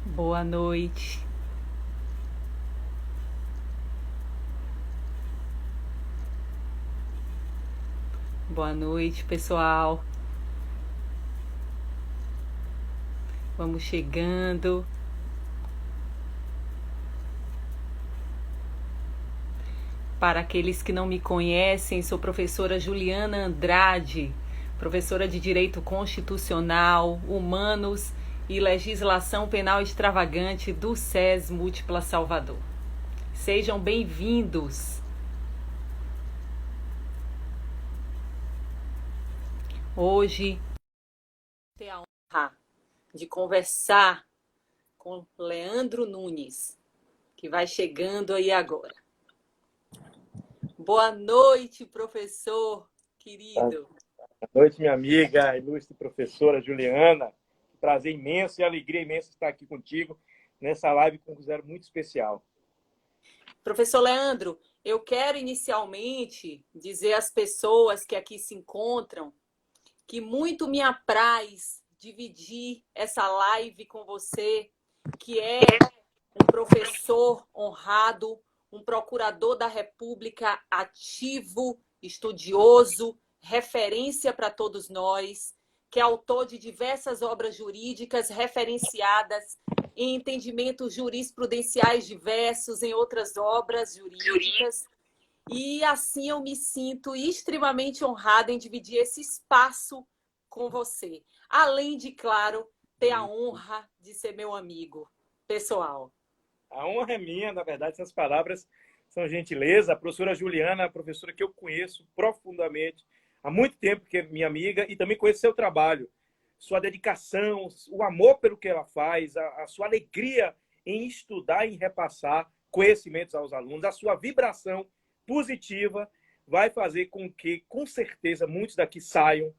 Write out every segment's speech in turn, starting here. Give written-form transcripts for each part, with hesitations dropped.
Boa noite. Boa noite, pessoal. Vamos chegando. Para aqueles que não me conhecem, sou professora Juliana Andrade, professora de Direito Constitucional, Humanos e Legislação Penal Extravagante do SES Múltipla Salvador. Sejam bem-vindos. Hoje, tenho a honra de conversar com Leandro Nunes, que vai chegando aí agora. Boa noite, professor querido. Boa noite, minha amiga, ilustre professora Juliana. Prazer imenso e alegria imensa estar aqui contigo nessa live com um zero muito especial. Professor Leandro, eu quero inicialmente dizer às pessoas que aqui se encontram que muito me apraz dividir essa live com você, que é um professor honrado, um procurador da República ativo, estudioso, referência para todos nós, que é autor de diversas obras jurídicas referenciadas em entendimentos jurisprudenciais diversos, em outras obras jurídicas. E assim eu me sinto extremamente honrada em dividir esse espaço com você. Além de, claro, ter a honra de ser meu amigo pessoal. A honra é minha, na verdade, essas palavras são gentileza. A professora Juliana é a professora que eu conheço profundamente há muito tempo, que é minha amiga, e também conheço seu trabalho, sua dedicação, o amor pelo que ela faz, a sua alegria em estudar e repassar conhecimentos aos alunos, a sua vibração positiva vai fazer com que, com certeza, muitos daqui saiam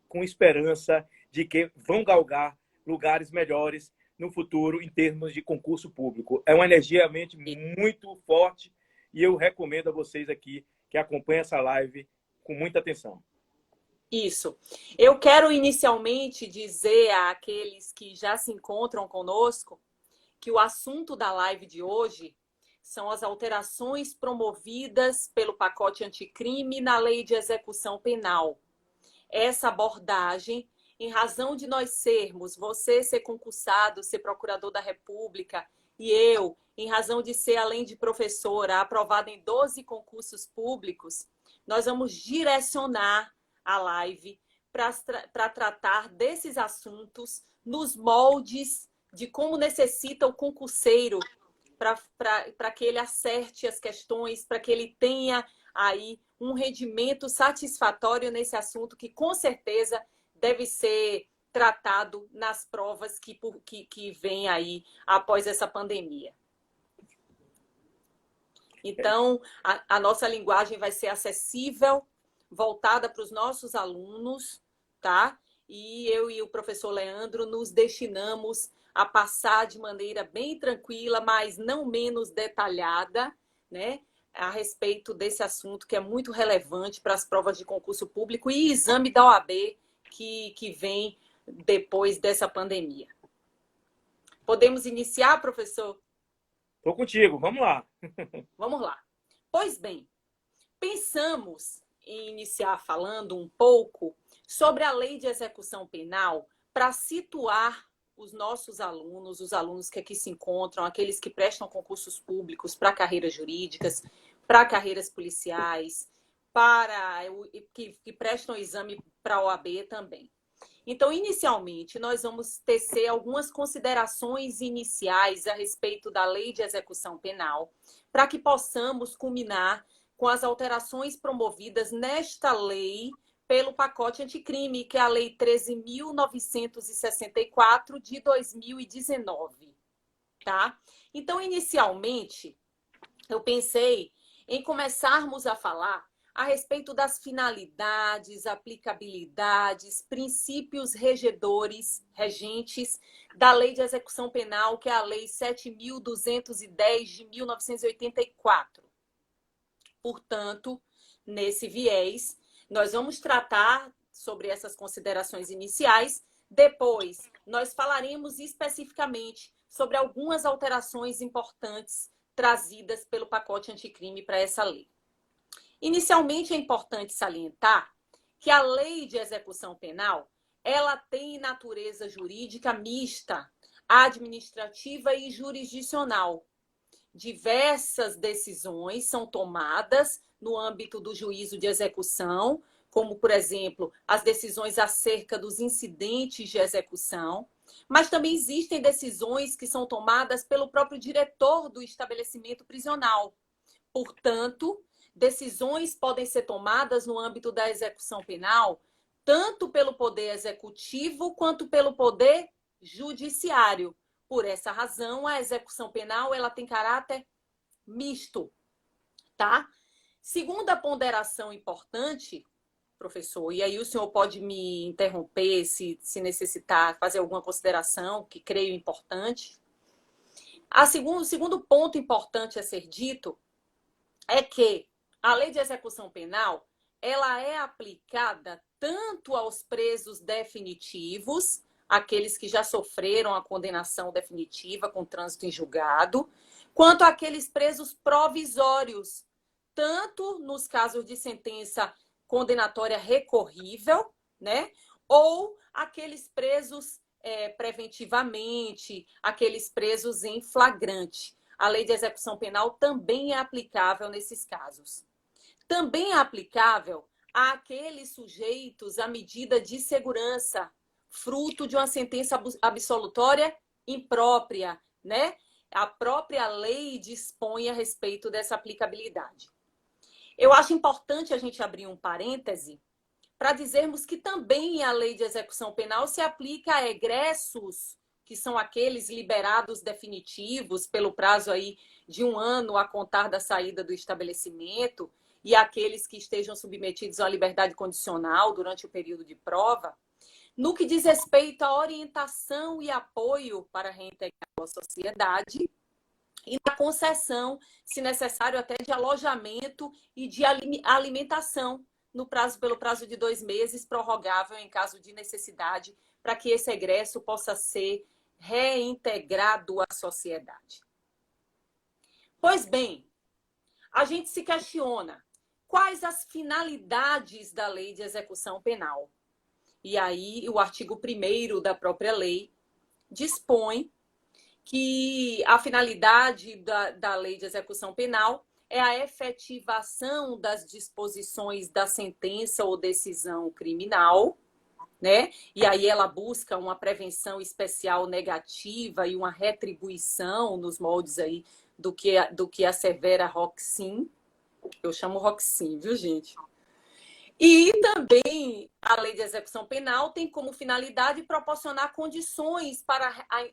com esperança de que vão galgar lugares melhores no futuro em termos de concurso público. É uma energia realmente muito forte e eu recomendo a vocês aqui que acompanhem essa live com muita atenção. Isso. Eu quero inicialmente dizer àqueles que já se encontram conosco que o assunto da live de hoje são as alterações promovidas pelo pacote anticrime na Lei de Execução Penal. Essa abordagem, em razão de nós sermos, você ser concursado, ser procurador da República, e eu, em razão de ser, além de professora, aprovada em 12 concursos públicos, nós vamos direcionar a live para tratar desses assuntos nos moldes de como necessita o concurseiro para que ele acerte as questões, para que ele tenha aí um rendimento satisfatório nesse assunto que, com certeza, deve ser tratado nas provas que vêm aí após essa pandemia. Então, a nossa linguagem vai ser acessível, voltada para os nossos alunos, tá? E eu e o professor Leandro nos destinamos a passar de maneira bem tranquila, mas não menos detalhada, né? A respeito desse assunto que é muito relevante para as provas de concurso público e exame da OAB que vem depois dessa pandemia. Podemos iniciar, professor? Estou contigo, vamos lá. Vamos lá. Pois bem, pensamos em iniciar falando um pouco sobre a Lei de Execução Penal para situar os nossos alunos, os alunos que aqui se encontram, aqueles que prestam concursos públicos para carreiras jurídicas, para carreiras policiais, para que prestam exame para a OAB também. Então, inicialmente, nós vamos tecer algumas considerações iniciais a respeito da Lei de Execução Penal, para que possamos culminar com as alterações promovidas nesta lei pelo pacote anticrime, que é a Lei 13.964 de 2019, tá? Então, inicialmente, eu pensei em começarmos a falar a respeito das finalidades, aplicabilidades, princípios regentes da Lei de Execução Penal, que é a Lei 7.210 de 1984. Portanto, nesse viés, nós vamos tratar sobre essas considerações iniciais. Depois, nós falaremos especificamente sobre algumas alterações importantes trazidas pelo pacote anticrime para essa lei. Inicialmente, é importante salientar que a lei de execução penal, ela tem natureza jurídica mista, administrativa e jurisdicional. Diversas decisões são tomadas no âmbito do juízo de execução, como, por exemplo, as decisões acerca dos incidentes de execução, mas também existem decisões que são tomadas pelo próprio diretor do estabelecimento prisional. Portanto, decisões podem ser tomadas no âmbito da execução penal, tanto pelo poder executivo quanto pelo poder judiciário. Por essa razão, a execução penal ela tem caráter misto, tá? Segunda ponderação importante, professor, e aí o senhor pode me interromper se necessitar fazer alguma consideração que creio importante. O segundo ponto importante a ser dito é que a lei de execução penal ela é aplicada tanto aos presos definitivos, aqueles que já sofreram a condenação definitiva com trânsito em julgado, quanto àqueles presos provisórios, tanto nos casos de sentença condenatória recorrível, né? Ou aqueles presos preventivamente, aqueles presos em flagrante. A lei de execução penal também é aplicável nesses casos. Também é aplicável àqueles sujeitos à medida de segurança, fruto de uma sentença absolutória imprópria, né? A própria lei dispõe a respeito dessa aplicabilidade. Eu acho importante a gente abrir um parêntese para dizermos que também a lei de execução penal se aplica a egressos, que são aqueles liberados definitivos pelo prazo aí de 1 ano a contar da saída do estabelecimento, e aqueles que estejam submetidos à liberdade condicional durante o período de prova, no que diz respeito à orientação e apoio para reintegrar a sociedade e na concessão, se necessário, até de alojamento e de alimentação pelo prazo de 2 meses, prorrogável em caso de necessidade, para que esse egresso possa ser reintegrado à sociedade. Pois bem, a gente se questiona quais as finalidades da lei de execução penal. E aí, o artigo 1º da própria lei dispõe que a finalidade da lei de execução penal é a efetivação das disposições da sentença ou decisão criminal, né? E aí ela busca uma prevenção especial negativa e uma retribuição nos moldes aí do que assevera Roxin. Eu chamo Roxin, viu, gente? E também a lei de execução penal tem como finalidade proporcionar condições para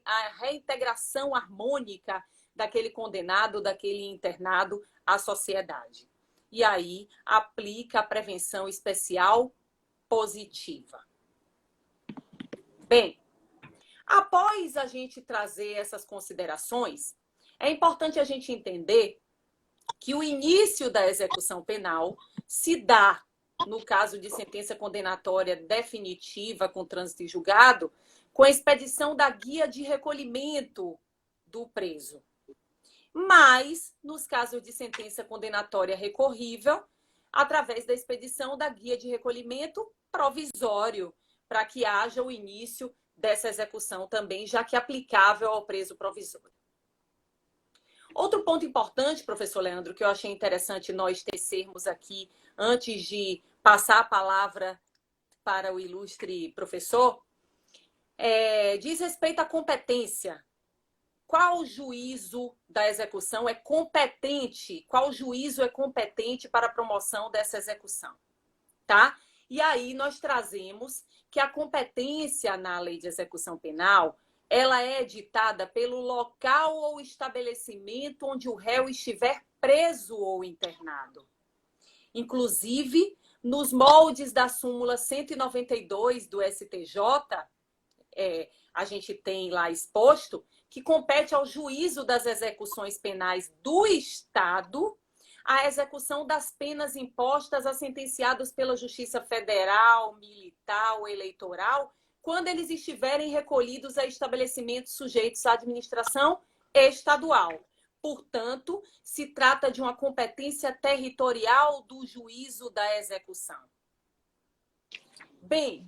a reintegração harmônica daquele condenado, daquele internado à sociedade. E aí aplica a prevenção especial positiva. Bem, após a gente trazer essas considerações, é importante a gente entender que o início da execução penal se dá, no caso de sentença condenatória definitiva com trânsito em julgado, com a expedição da guia de recolhimento do preso. Mas, nos casos de sentença condenatória recorrível, através da expedição da guia de recolhimento provisório, para que haja o início dessa execução também, já que aplicável ao preso provisório. Outro ponto importante, professor Leandro, que eu achei interessante nós tecermos aqui, antes de passar a palavra para o ilustre professor, diz respeito à competência. Qual juízo da execução é competente? Qual juízo é competente para a promoção dessa execução? Tá? E aí nós trazemos que a competência na lei de execução penal ela é ditada pelo local ou estabelecimento onde o réu estiver preso ou internado. Inclusive, nos moldes da súmula 192 do STJ, a gente tem lá exposto que compete ao juízo das execuções penais do Estado a execução das penas impostas a sentenciados pela Justiça Federal, Militar ou Eleitoral, quando eles estiverem recolhidos a estabelecimentos sujeitos à administração estadual. Portanto, se trata de uma competência territorial do juízo da execução. Bem,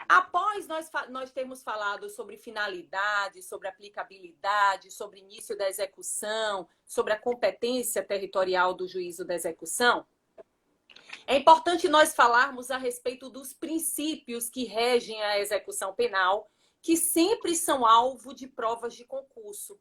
após nós termos falado sobre finalidade, sobre aplicabilidade, sobre início da execução, sobre a competência territorial do juízo da execução, é importante nós falarmos a respeito dos princípios que regem a execução penal, que sempre são alvo de provas de concurso.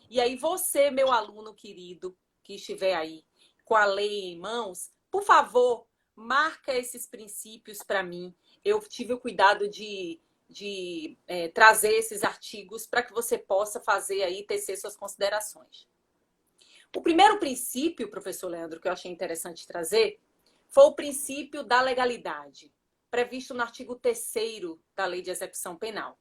E aí você, meu aluno querido, que estiver aí com a lei em mãos, por favor, marca esses princípios para mim. Eu tive o cuidado de trazer esses artigos para que você possa fazer aí, tecer suas considerações. O primeiro princípio, professor Leandro, que eu achei interessante trazer, foi o princípio da legalidade, previsto no artigo 3º da Lei de Execução Penal.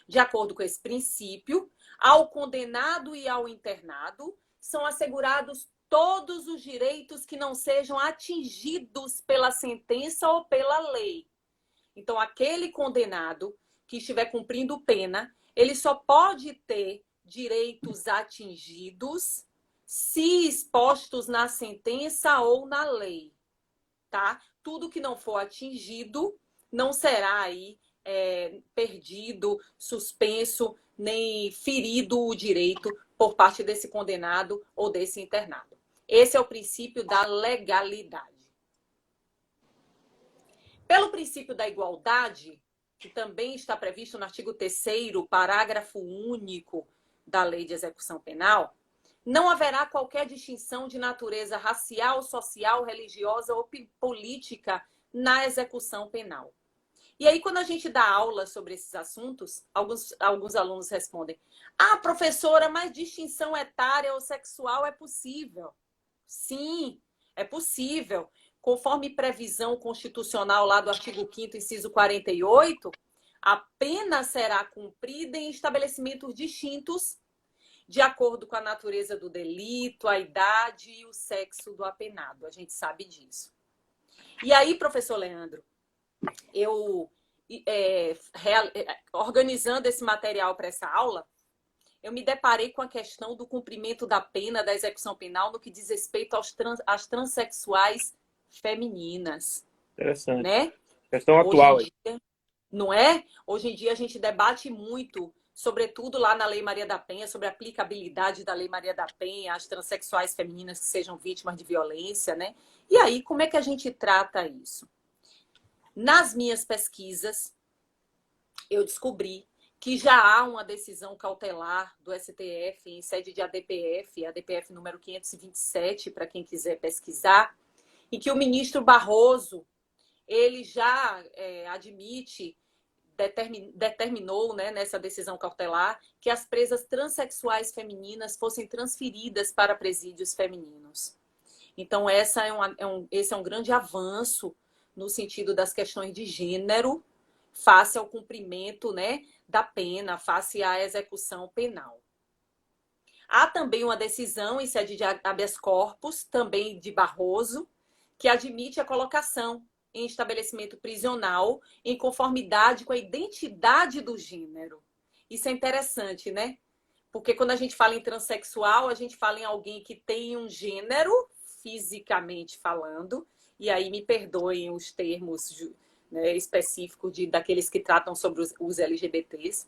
De acordo com esse princípio, ao condenado e ao internado são assegurados todos os direitos que não sejam atingidos pela sentença ou pela lei. Então, aquele condenado que estiver cumprindo pena, ele só pode ter direitos atingidos se expostos na sentença ou na lei. Tá? Tudo que não for atingido não será aí perdido, suspenso, nem ferido o direito por parte desse condenado ou desse internado. Esse é o princípio da legalidade. Pelo princípio da igualdade, que também está previsto no artigo 3º, parágrafo único da Lei de Execução Penal, não haverá qualquer distinção de natureza racial, social, religiosa ou política na execução penal. E aí, quando a gente dá aula sobre esses assuntos, alguns alunos respondem: ah, professora, mas distinção etária ou sexual é possível? Sim, é possível. Conforme previsão constitucional lá do artigo 5º, inciso 48, a pena será cumprida em estabelecimentos distintos de acordo com a natureza do delito, a idade e o sexo do apenado. A gente sabe disso. E aí, professor Leandro, eu, organizando esse material para essa aula, eu me deparei com a questão do cumprimento da pena, da execução penal, no que diz respeito às transexuais femininas. Interessante. Né? Questão atual. Hoje em dia, não é? Hoje em dia a gente debate muito, sobretudo lá na Lei Maria da Penha, sobre a aplicabilidade da Lei Maria da Penha às transexuais femininas que sejam vítimas de violência, né? E aí, como é que a gente trata isso? Nas minhas pesquisas, eu descobri que já há uma decisão cautelar do STF em sede de ADPF, ADPF número 527, para quem quiser pesquisar, em que o ministro Barroso, ele já admite, determinou, né, nessa decisão cautelar, que as presas transexuais femininas fossem transferidas para presídios femininos. Então, esse é um grande avanço no sentido das questões de gênero, face ao cumprimento, né, da pena, face à execução penal. Há também uma decisão em sede de habeas corpus, também de Barroso, que admite a colocação em estabelecimento prisional em conformidade com a identidade do gênero. Isso é interessante, né? Porque quando a gente fala em transexual, a gente fala em alguém que tem um gênero, fisicamente falando, e aí me perdoem os termos, né, específicos daqueles que tratam sobre os LGBTs,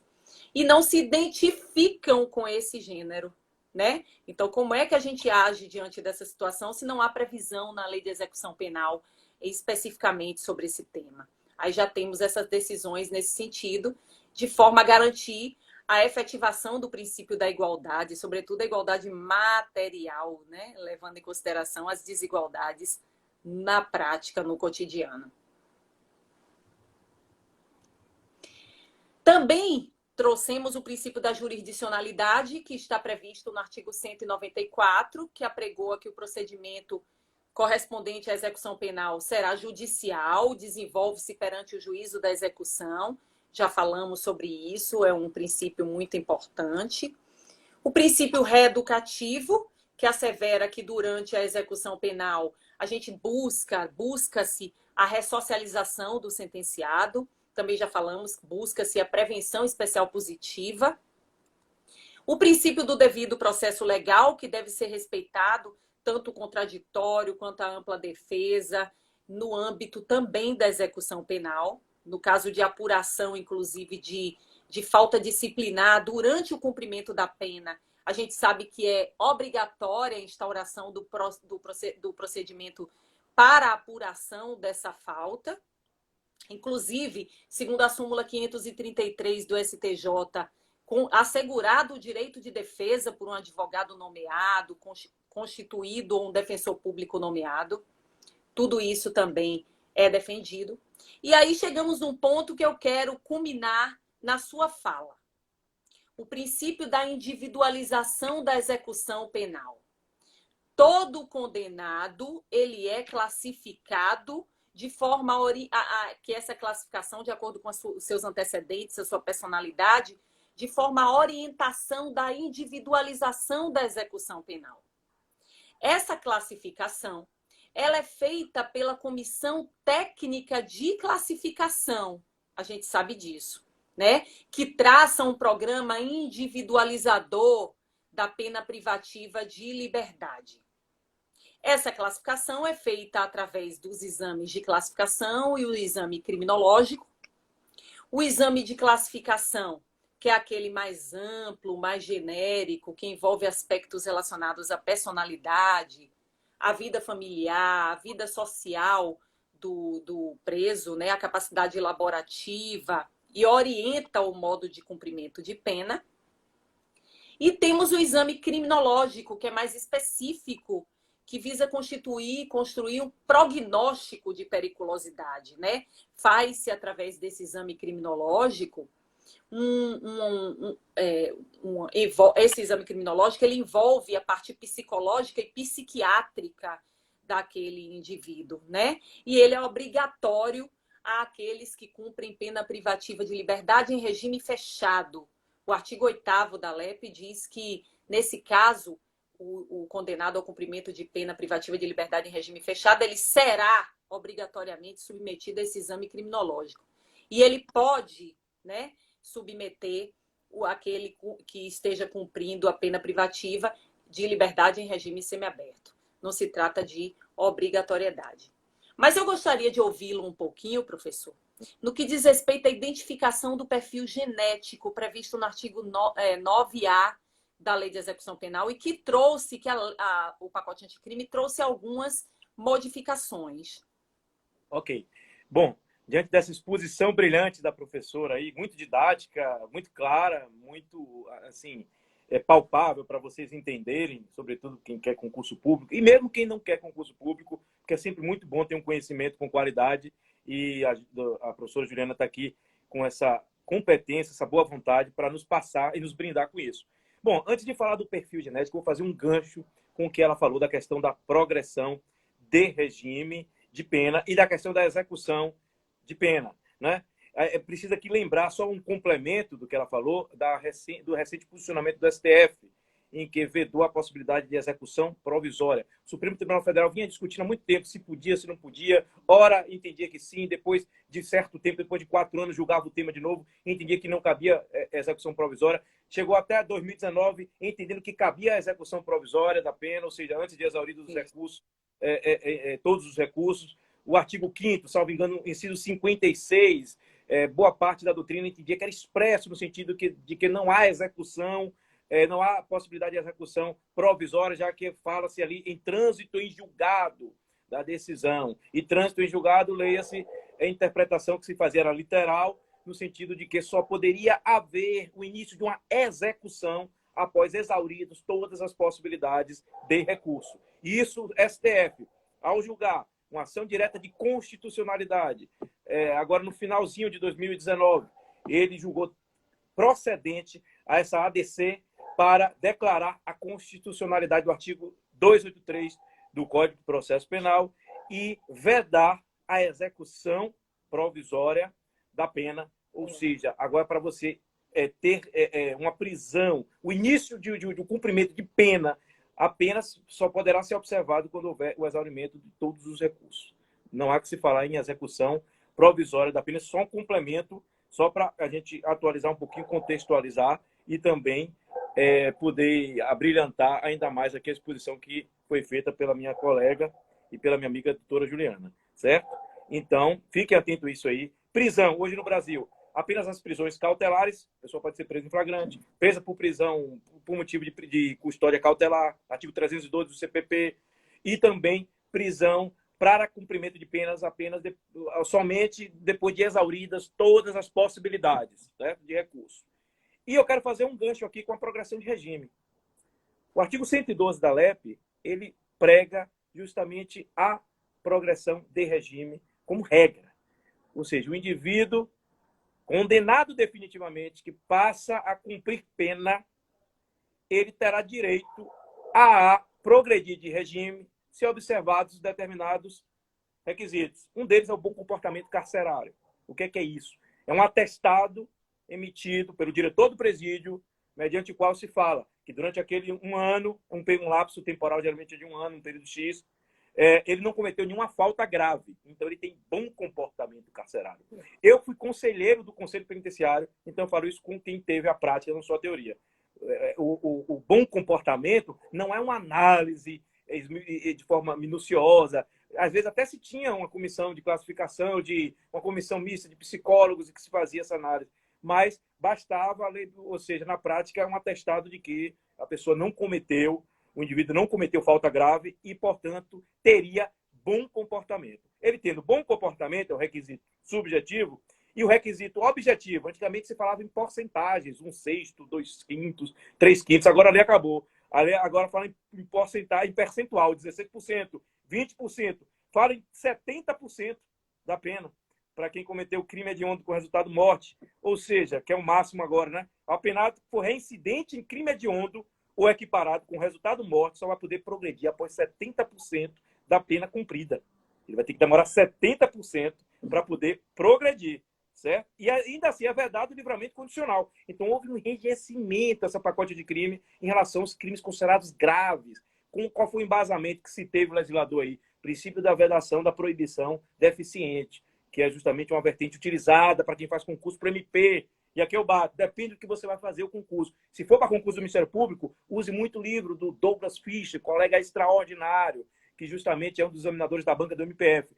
e não se identificam com esse gênero, né? Então, como é que a gente age diante dessa situação se não há previsão na Lei de Execução Penal especificamente sobre esse tema? Aí já temos essas decisões nesse sentido, de forma a garantir a efetivação do princípio da igualdade, sobretudo a igualdade material, né? Levando em consideração as desigualdades na prática, no cotidiano. Também trouxemos o princípio da jurisdicionalidade, que está previsto no artigo 194, que apregoa que o procedimento correspondente à execução penal será judicial, desenvolve-se perante o juízo da execução. Já falamos sobre isso, é um princípio muito importante. O princípio reeducativo, que assevera que durante a execução penal a gente busca-se a ressocialização do sentenciado, também já falamos, busca-se a prevenção especial positiva. O princípio do devido processo legal, que deve ser respeitado, tanto o contraditório quanto a ampla defesa, no âmbito também da execução penal, no caso de apuração, inclusive, de falta disciplinar durante o cumprimento da pena. A gente sabe que é obrigatória a instauração do procedimento para a apuração dessa falta. Inclusive, segundo a súmula 533 do STJ, assegurado o direito de defesa por um advogado nomeado, constituído ou um defensor público nomeado. Tudo isso também é defendido. E aí chegamos num ponto que eu quero culminar na sua fala. O princípio da individualização da execução penal. Todo condenado, ele é classificado de forma que essa classificação, de acordo com os seus antecedentes, a sua personalidade, de forma a orientação da individualização da execução penal. Essa classificação, ela é feita pela Comissão Técnica de Classificação, a gente sabe disso, né? Que traça um programa individualizador da pena privativa de liberdade. Essa classificação é feita através dos exames de classificação e o exame criminológico. O exame de classificação, que é aquele mais amplo, mais genérico, que envolve aspectos relacionados à personalidade, à vida familiar, à vida social do preso, né? A capacidade elaborativa e orienta o modo de cumprimento de pena. E temos o exame criminológico, que é mais específico, que visa construir um prognóstico de periculosidade, né? Faz-se através desse exame criminológico esse exame criminológico, ele envolve a parte psicológica e psiquiátrica daquele indivíduo, né? E ele é obrigatório àqueles que cumprem pena privativa de liberdade em regime fechado. O artigo 8º da LEP diz que, nesse caso, o condenado ao cumprimento de pena privativa de liberdade em regime fechado, ele será obrigatoriamente submetido a esse exame criminológico. E ele pode, né, submeter aquele que esteja cumprindo a pena privativa de liberdade em regime semiaberto. Não se trata de obrigatoriedade. Mas eu gostaria de ouvi-lo um pouquinho, professor, no que diz respeito à identificação do perfil genético previsto no artigo 9A da Lei de Execução Penal e que trouxe, o pacote anticrime trouxe algumas modificações. Ok. Bom, diante dessa exposição brilhante da professora aí, muito didática, muito clara, muito, assim, palpável para vocês entenderem, sobretudo quem quer concurso público, e mesmo quem não quer concurso público, porque é sempre muito bom ter um conhecimento com qualidade, e a professora Juliana está aqui com essa competência, essa boa vontade para nos passar e nos brindar com isso. Bom, antes de falar do perfil genético, vou fazer um gancho com o que ela falou da questão da progressão de regime de pena e da questão da execução de pena, né? Precisa aqui lembrar só um complemento do que ela falou do recente posicionamento do STF, em que vedou a possibilidade de execução provisória. O Supremo Tribunal Federal vinha discutindo há muito tempo se podia, se não podia. Ora, entendia que sim, depois de certo tempo, depois de 4 anos, julgava o tema de novo, entendia que não cabia execução provisória. Chegou até 2019, entendendo que cabia a execução provisória da pena, ou seja, antes de exauridos os recursos, todos os recursos. O artigo 5º, salvo engano, inciso 56, boa parte da doutrina entendia que era expresso no sentido de que não há execução, não há possibilidade de execução provisória, já que fala-se ali em trânsito em julgado da decisão. E trânsito em julgado, leia-se, a interpretação que se fazia era literal, no sentido de que só poderia haver o início de uma execução após exauridos todas as possibilidades de recurso. E isso, STF, ao julgar uma ação direta de constitucionalidade, agora no finalzinho de 2019, ele julgou procedente a essa ADC para declarar a constitucionalidade do artigo 283 do Código de Processo Penal e vedar a execução provisória da pena. Ou seja, agora para você ter uma prisão, o início do cumprimento de pena apenas só poderá ser observado quando houver o exaurimento de todos os recursos. Não há que se falar em execução provisória da pena, só um complemento, só para a gente atualizar um pouquinho, contextualizar e também poder abrilhantar ainda mais aqui a exposição que foi feita pela minha colega e pela minha amiga doutora Juliana, certo? Então, fiquem atentos a isso aí. Prisão, hoje no Brasil, apenas as prisões cautelares, a pessoa pode ser presa em flagrante, presa por prisão por motivo de custódia cautelar, artigo 312 do CPP, e também prisão para cumprimento de penas apenas somente depois de exauridas todas as possibilidades, certo? De recurso. E eu quero fazer um gancho aqui com a progressão de regime. O artigo 112 da LEP, ele prega justamente a progressão de regime como regra. Ou seja, o indivíduo condenado definitivamente, que passa a cumprir pena, ele terá direito a progredir de regime se observados determinados requisitos. Um deles é o bom comportamento carcerário. O que é isso? É um atestado emitido pelo diretor do presídio, mediante o qual se fala que durante aquele um ano, um lapso temporal geralmente é de um ano, um período X, ele não cometeu nenhuma falta grave. Então, ele tem bom comportamento carcerário. Eu fui conselheiro do Conselho Penitenciário, então eu falo isso com quem teve a prática, não só a teoria. O bom comportamento não é uma análise de forma minuciosa. Às vezes até se tinha uma comissão de classificação, uma comissão mista de psicólogos que se fazia essa análise. Mas bastava, ou seja, na prática, um atestado de que a pessoa não cometeu, o indivíduo não cometeu falta grave e, portanto, teria bom comportamento. Ele tendo bom comportamento, é o requisito subjetivo, e o requisito objetivo. Antigamente se falava em porcentagens, 1/6, 2/5, 3/5, agora a lei acabou. A lei agora fala em porcentagem, em percentual, 16%, 20%. Fala em 70% da pena para quem cometeu crime hediondo com resultado morte. Ou seja, que é o máximo agora, né? O apenado por reincidente em crime hediondo ou equiparado com resultado morte só vai poder progredir após 70% da pena cumprida. Ele vai ter que demorar 70% para poder progredir, certo? E ainda assim é vedado o livramento condicional. Então houve um enrijecimento dessa pacote de crime em relação aos crimes considerados graves. Qual foi o embasamento que se teve o legislador aí? Princípio da vedação da proibição deficiente, que é justamente uma vertente utilizada para quem faz concurso para MP. E aqui eu bato, depende do que você vai fazer o concurso. Se for para concurso do Ministério Público, use muito o livro do Douglas Fischer, colega extraordinário, que justamente é um dos examinadores da banca do MPF.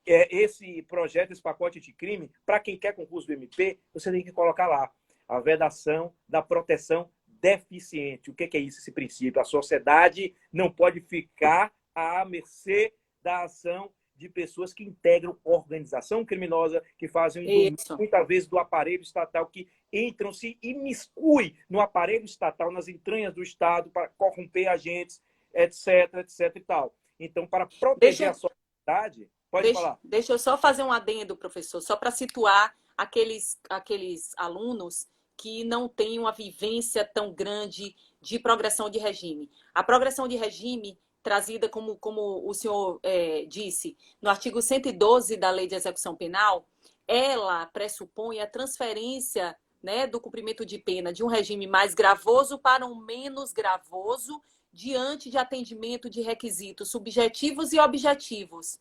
Esse projeto, esse pacote de crime, para quem quer concurso do MP, você tem que colocar lá a vedação da proteção deficiente. O que é isso, esse princípio? A sociedade não pode ficar à mercê da ação de pessoas que integram organização criminosa, que fazem muitas vezes do aparelho estatal, que entram, se imiscuem no aparelho estatal, nas entranhas do Estado, para corromper agentes, etc, etc e tal. Então, para proteger a sociedade... Pode falar. Deixa eu só fazer um adendo, professor, só para situar aqueles alunos que não têm uma vivência tão grande de progressão de regime. A progressão de regime, trazida, como o senhor disse, no artigo 112 da Lei de Execução Penal, ela pressupõe a transferência, né, do cumprimento de pena de um regime mais gravoso para um menos gravoso, diante de atendimento de requisitos subjetivos e objetivos.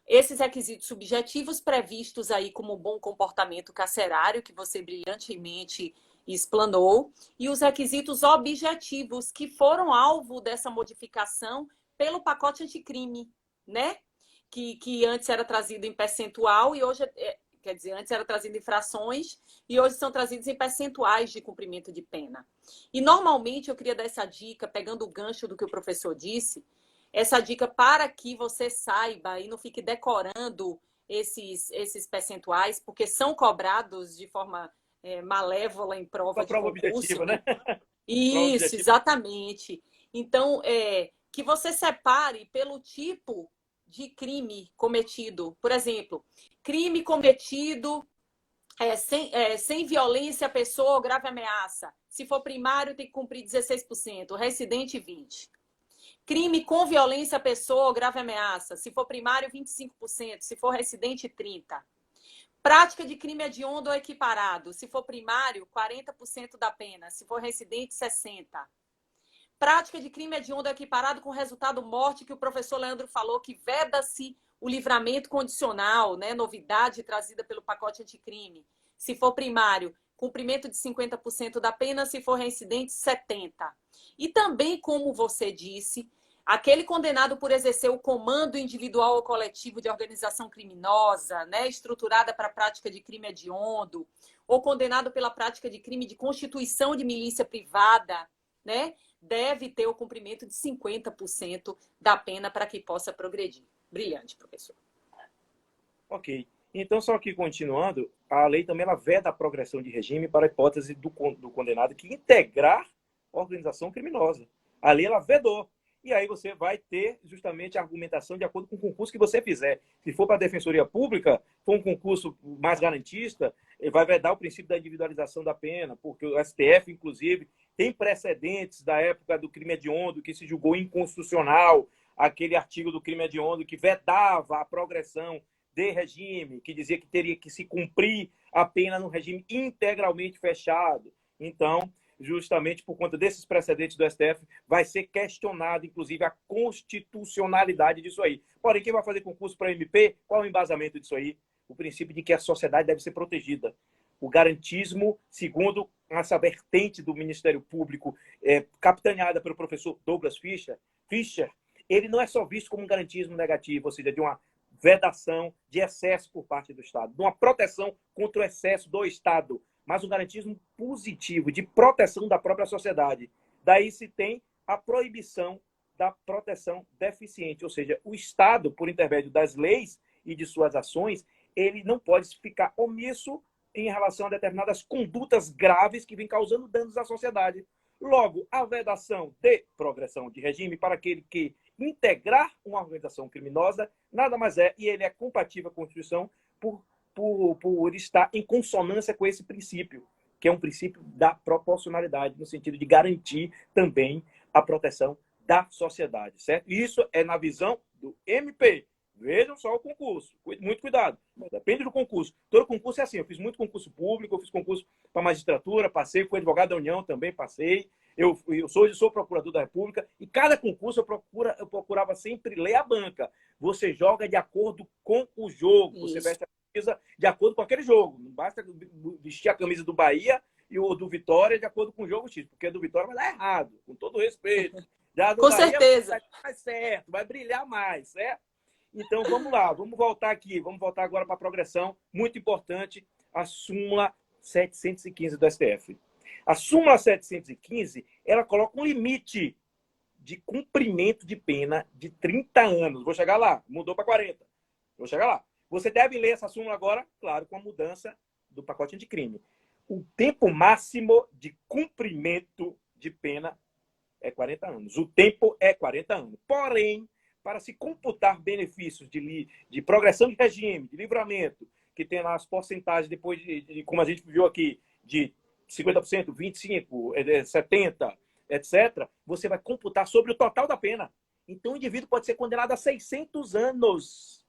Esses requisitos subjetivos previstos aí como bom comportamento carcerário, que você brilhantemente explanou, e os requisitos objetivos, que foram alvo dessa modificação pelo pacote anticrime, né? Que antes era trazido em percentual e hoje, quer dizer, antes era trazido em frações e hoje são trazidos em percentuais de cumprimento de pena. E normalmente eu queria dar essa dica, pegando o gancho do que o professor disse, essa dica para que você saiba e não fique decorando esses percentuais, porque são cobrados de forma malévola em prova de concurso. Objetiva, né? Isso, exatamente. Então, que você separe pelo tipo de crime cometido. Por exemplo, crime cometido sem violência, pessoa ou grave ameaça. Se for primário, tem que cumprir 16%, reincidente 20%. Crime com violência, pessoa ou grave ameaça. Se for primário, 25%. Se for residente, 30%. Prática de crime hediondo ou equiparado. Se for primário, 40% da pena. Se for residente, 60%. Prática de crime hediondo ou equiparado com resultado morte, que o professor Leandro falou, que veda-se o livramento condicional, né, novidade trazida pelo pacote anticrime. Se for primário, cumprimento de 50% da pena, se for reincidente, 70%. E também, como você disse, aquele condenado por exercer o comando individual ou coletivo de organização criminosa, né, estruturada para a prática de crime hediondo, ou condenado pela prática de crime de constituição de milícia privada, né, deve ter o cumprimento de 50% da pena para que possa progredir. Brilhante, professor. Ok. Então, só que continuando, a lei também ela veda a progressão de regime para a hipótese do condenado que integrar organização criminosa. A lei ela vedou. E aí você vai ter justamente a argumentação de acordo com o concurso que você fizer. Se for para a Defensoria Pública, for um concurso mais garantista, ele vai vedar o princípio da individualização da pena, porque o STF, inclusive, tem precedentes da época do crime hediondo, que se julgou inconstitucional, aquele artigo do crime hediondo que vedava a progressão de regime, que dizia que teria que se cumprir a pena num regime integralmente fechado. Então, justamente por conta desses precedentes do STF, vai ser questionado, inclusive, a constitucionalidade disso aí. Porém, quem vai fazer concurso para MP, qual é o embasamento disso aí? O princípio de que a sociedade deve ser protegida. O garantismo, segundo essa vertente do Ministério Público, capitaneada pelo professor Douglas Fischer, ele não é só visto como um garantismo negativo, ou seja, de uma vedação de excesso por parte do Estado, de uma proteção contra o excesso do Estado, mas um garantismo positivo de proteção da própria sociedade. Daí se tem a proibição da proteção deficiente, ou seja, o Estado, por intermédio das leis e de suas ações, ele não pode ficar omisso em relação a determinadas condutas graves que vêm causando danos à sociedade. Logo, a vedação de progressão de regime para aquele que integrar uma organização criminosa nada mais é, e ele é compatível à Constituição por estar em consonância com esse princípio, que é um princípio da proporcionalidade, no sentido de garantir também a proteção da sociedade, certo? Isso é na visão do MP. Vejam só o concurso. Muito cuidado. Depende do concurso. Todo concurso é assim. Eu fiz muito concurso público, eu fiz concurso para magistratura, passei, fui advogado da União também, passei. Hoje sou procurador da República e cada concurso eu procurava sempre ler a banca. Você joga de acordo com o jogo. Isso. Você veste a camisa de acordo com aquele jogo. Não basta vestir a camisa do Bahia e o do Vitória de acordo com o jogo X, porque a do Vitória vai dar errado, com todo respeito. Já do com Bahia, certeza. Vai dar mais certo, vai brilhar mais, certo? Então, vamos lá, vamos voltar aqui, vamos voltar agora para a progressão, muito importante, a súmula 715 do STF. A súmula 715, ela coloca um limite de cumprimento de pena de 30 anos. Vou chegar lá, mudou para 40. Vou chegar lá. Você deve ler essa súmula agora, claro, com a mudança do pacote anticrime. O tempo máximo de cumprimento de pena é 40 anos. O tempo é 40 anos. Porém, para se computar benefícios de progressão de regime, de livramento, que tem lá as porcentagens depois como a gente viu aqui, de 50%, 25%, 70%, etc., você vai computar sobre o total da pena. Então, o indivíduo pode ser condenado a 600 anos.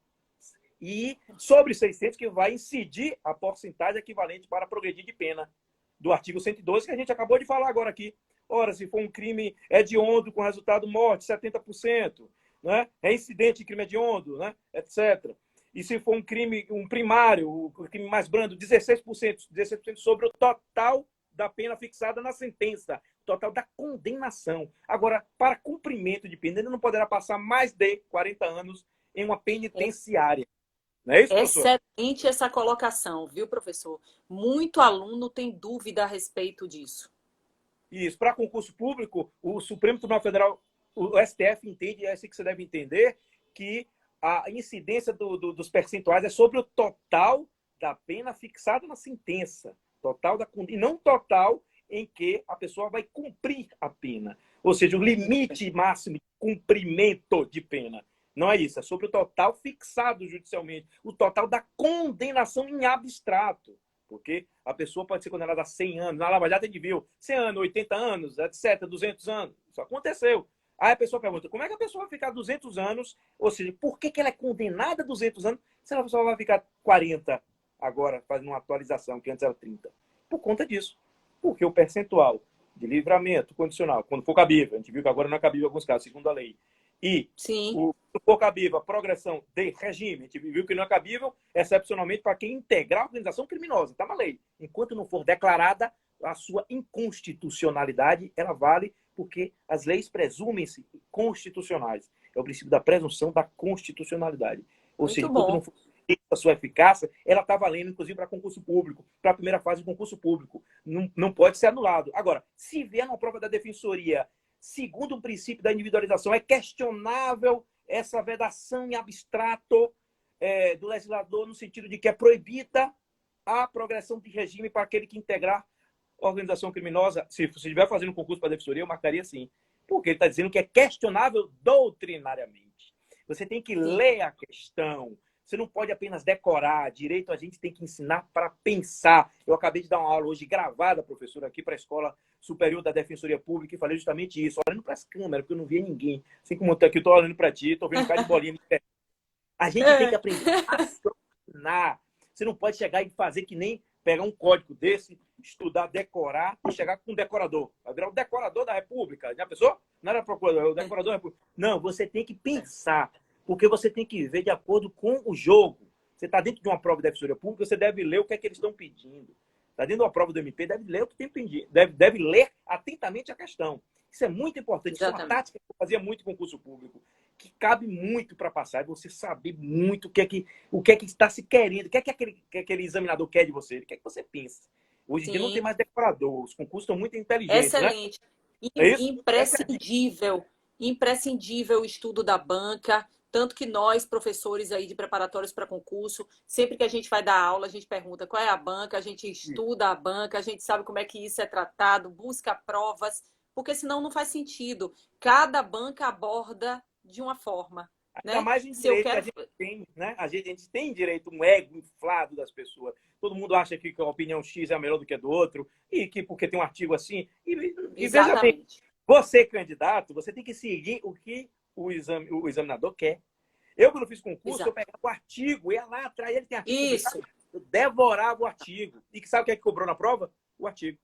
E sobre 600 que vai incidir a porcentagem equivalente para progredir de pena do artigo 112, que a gente acabou de falar agora aqui. Ora, se for um crime hediondo com resultado morte, 70%. Né? Reincidente de crime hediondo, né? Etc. E se for um crime, um primário, o crime mais brando, 16% sobre o total da pena fixada na sentença, total da condenação. Agora, para cumprimento de pena, ele não poderá passar mais de 40 anos em uma penitenciária. Não é isso, professor? Excelente essa colocação, viu, professor? Muito aluno tem dúvida a respeito disso. Isso. Para concurso público, o Supremo Tribunal Federal, o STF entende, é assim que você deve entender, que a incidência dos percentuais é sobre o total da pena fixada na sentença. Total e não total em que a pessoa vai cumprir a pena. Ou seja, o limite máximo de cumprimento de pena. Não é isso, é sobre o total fixado judicialmente. O total da condenação em abstrato. Porque a pessoa pode ser condenada a 100 anos. Na Lava Jato a gente viu 100 anos, 80 anos, etc., 200 anos. Isso aconteceu. Aí a pessoa pergunta, como é que a pessoa vai ficar 200 anos? Ou seja, por que ela é condenada a 200 anos se a pessoa vai ficar 40 agora, fazendo uma atualização, que antes era 30? Por conta disso. Porque o percentual de livramento condicional, quando for cabível, a gente viu que agora não é cabível em alguns casos, segundo a lei, E Sim. o se for cabível a progressão de regime, a gente viu que não é cabível, excepcionalmente para quem integrar a organização criminosa, está na lei. Enquanto não for declarada a sua inconstitucionalidade, ela vale porque as leis presumem-se constitucionais. É o princípio da presunção da constitucionalidade. Ou seja, Muito enquanto não bom. for a sua eficácia, ela está valendo, inclusive, para concurso público, para a primeira fase do concurso público. Não pode ser anulado. Agora, se vier uma prova da defensoria, segundo o princípio da individualização, é questionável essa vedação em abstrato do legislador, no sentido de que é proibida a progressão de regime para aquele que integrar a organização criminosa. Se você estiver fazendo um concurso para a defensoria, eu marcaria sim. Porque ele está dizendo que é questionável doutrinariamente. Você tem que Sim. ler a questão. Você não pode apenas decorar. Direito a gente tem que ensinar para pensar. Eu acabei de dar uma aula hoje gravada, professora, aqui para a Escola Superior da Defensoria Pública e falei justamente isso, olhando para as câmeras, porque eu não via ninguém. Assim como eu estou aqui, estou olhando para ti, estou vendo um cara de bolinha. A gente tem que aprender a raciocinar. Você não pode chegar e fazer que nem pegar um código desse, estudar, decorar e chegar com um decorador. Vai virar o decorador da República. Já pensou? Não era procurador, é o decorador da República. Não, você tem que pensar, porque você tem que viver de acordo com o jogo. Você está dentro de uma prova de defensoria pública, você deve ler o que é que eles estão pedindo. Está dentro de uma prova do MP, deve ler o que tem pedido. Deve ler atentamente a questão. Isso é muito importante. Isso é uma Exatamente. tática que eu fazia muito em concurso público, que cabe muito para passar, é você saber muito o que é que está se querendo, o que é que aquele examinador quer de você, o que é que você pensa. Hoje em dia não tem Sim. mais decorador, os concursos estão muito inteligentes, né? Excelente. É isso? Essa é a dica. Imprescindível. Imprescindível o estudo da banca. Tanto que nós, professores aí de preparatórios para concurso, sempre que a gente vai dar aula, a gente pergunta qual é a banca, a gente estuda a banca, a gente sabe como é que isso é tratado, busca provas, porque senão não faz sentido. Cada banca aborda de uma forma, Ainda né? mais em Se eu direito, que a quero. gente tem, né? A gente tem direito, um ego inflado das pessoas. Todo mundo acha que a opinião X é melhor do que a do outro, e que porque tem um artigo assim. E veja bem, Exatamente. você, candidato, você tem que seguir o que o examinador quer. Eu, quando fiz concurso, eu Exato. pegava o artigo, ia lá atrás, ele tem artigo publicado, Isso. eu devorava o artigo. E sabe o que é que cobrou na prova? O artigo.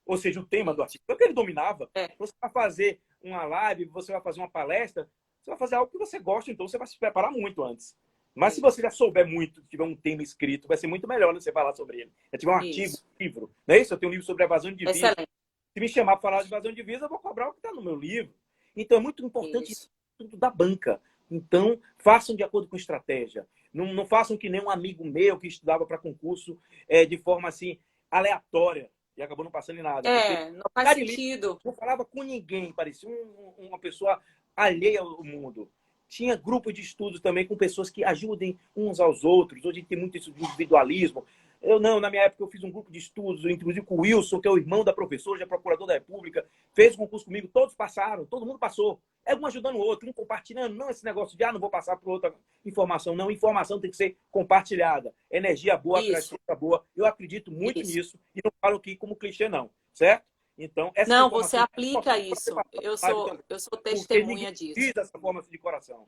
Ou seja, o tema do Isso. artigo. Porque ele dominava. É. Você vai fazer uma live, você vai fazer uma palestra, você vai fazer algo que você gosta, então você vai se preparar muito antes. Mas se Isso. você já souber muito, tiver um tema escrito, vai ser muito melhor você falar sobre ele. Se tiver um artigo, Isso. um livro, não é isso? Eu tenho um livro sobre evasão de divisa. Excelente. Se me chamar para falar de evasão de divisa, eu vou cobrar o que está no meu livro. Então é muito importante Isso. tudo da banca. Então, façam de acordo com estratégia. Não façam que nem um amigo meu que estudava para concurso de forma assim, aleatória. E acabou não passando em nada. Porque Não faz sentido. não falava com ninguém, parecia uma pessoa alheia ao mundo. Tinha grupo de estudos também com pessoas que ajudem uns aos outros. Hoje tem muito isso de individualismo. Eu não, na minha época eu fiz um grupo de estudos, inclusive com o Wilson, que é o irmão da professora, já é procurador da República, fez um concurso comigo, todos passaram, todo mundo passou. É um ajudando o outro, um compartilhando, não esse negócio de não vou passar para outra informação. Não, informação tem que ser compartilhada. Energia boa, atrai Isso. força boa. Eu acredito muito Isso. nisso e não falo aqui como clichê, não. Certo? Então, essas Não, você informações aplica você isso. passar Eu na live sou, também, eu sou porque ninguém testemunha disso. diz dessa forma de coração.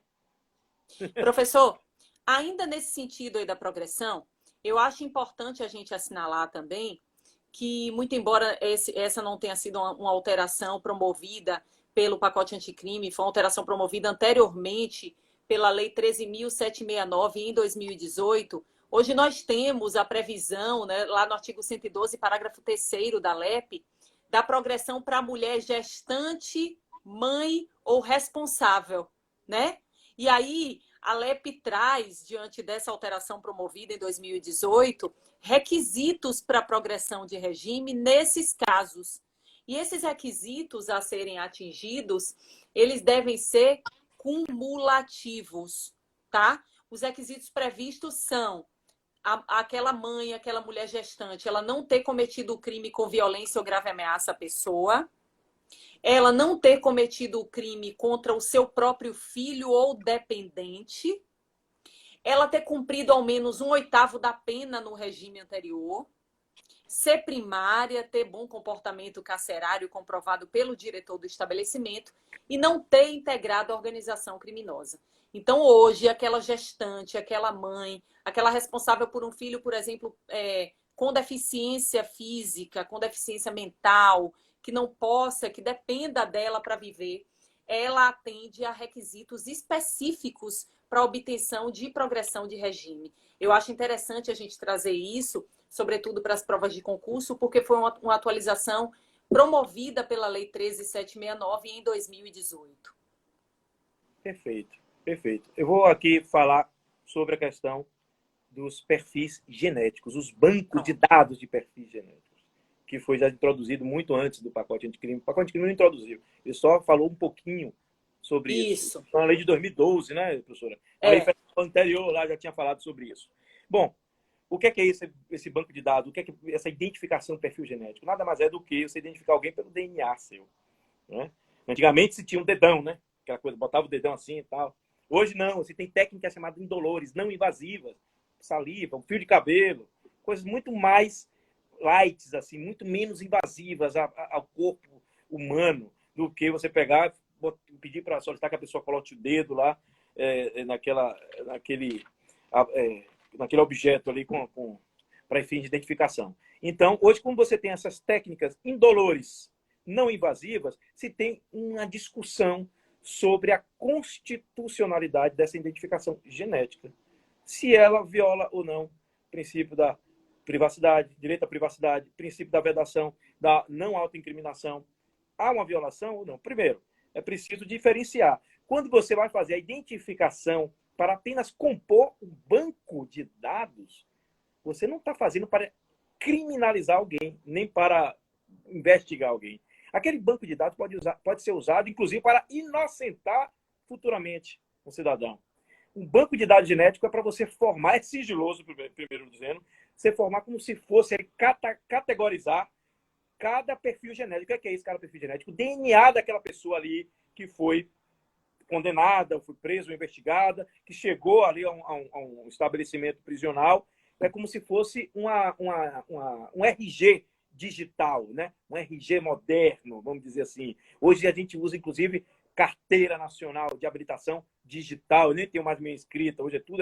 Professor, ainda nesse sentido aí da progressão, eu acho importante a gente assinalar também que, muito embora essa não tenha sido uma alteração promovida pelo pacote anticrime, foi uma alteração promovida anteriormente pela Lei 13.769 em 2018, hoje nós temos a previsão, né, lá no artigo 112, parágrafo 3º da LEP, da progressão para a mulher gestante, mãe ou responsável, né? E aí, a LEP traz, diante dessa alteração promovida em 2018, requisitos para a progressão de regime nesses casos. E esses requisitos a serem atingidos, eles devem ser cumulativos, tá? Os requisitos previstos são aquela mãe, aquela mulher gestante, ela não ter cometido o crime com violência ou grave ameaça à pessoa, ela não ter cometido o crime contra o seu próprio filho ou dependente, ela ter cumprido ao menos 1/8 da pena no regime anterior, ser primária, ter bom comportamento carcerário comprovado pelo diretor do estabelecimento e não ter integrado a organização criminosa. Então, hoje, aquela gestante, aquela mãe, aquela responsável por um filho, por exemplo, com deficiência física, com deficiência mental, que não possa, que dependa dela para viver, ela atende a requisitos específicos para a obtenção de progressão de regime. Eu acho interessante a gente trazer isso, sobretudo para as provas de concurso, porque foi uma atualização promovida pela Lei 13.769 em 2018. Perfeito, perfeito. Eu vou aqui falar sobre a questão dos perfis genéticos, os bancos de dados de perfis genéticos, que foi já introduzido muito antes do pacote anticrime. O pacote anticrime não introduziu, ele só falou um pouquinho sobre isso. Foi uma lei de 2012, né, professora? A lei anterior lá já tinha falado sobre isso. Bom, o que é esse banco de dados? O que é essa identificação do perfil genético? Nada mais é do que você identificar alguém pelo DNA seu, né? Antigamente se tinha um dedão, né? Aquela coisa, botava o dedão assim e tal. Hoje não, você tem técnicas chamadas indolores, não invasivas, saliva, um fio de cabelo, coisas muito mais light, assim, muito menos invasivas ao corpo humano do que você pegar, pedir para solicitar que a pessoa coloque o dedo lá naquele objeto ali para fins de identificação. Então, hoje, quando você tem essas técnicas indolores, não invasivas, se tem uma discussão sobre a constitucionalidade dessa identificação genética. Se ela viola ou não o princípio da privacidade, direito à privacidade, princípio da vedação, da não autoincriminação. Há uma violação ou não? Primeiro, é preciso diferenciar. Quando você vai fazer a identificação para apenas compor um banco de dados, você não está fazendo para criminalizar alguém, nem para investigar alguém. Aquele banco de dados pode ser usado, inclusive, para inocentar futuramente um cidadão. Um banco de dados genético é para você formar, é sigiloso, primeiro dizendo, você formar como se fosse categorizar cada perfil genético. O que é esse cada perfil genético? O DNA daquela pessoa ali que foi condenada, foi presa ou investigada, que chegou ali a um estabelecimento prisional. É como se fosse um RG digital, né? Um RG moderno, vamos dizer assim. Hoje a gente usa, inclusive, carteira nacional de habilitação digital. Eu nem tenho mais minha escrita, hoje tudo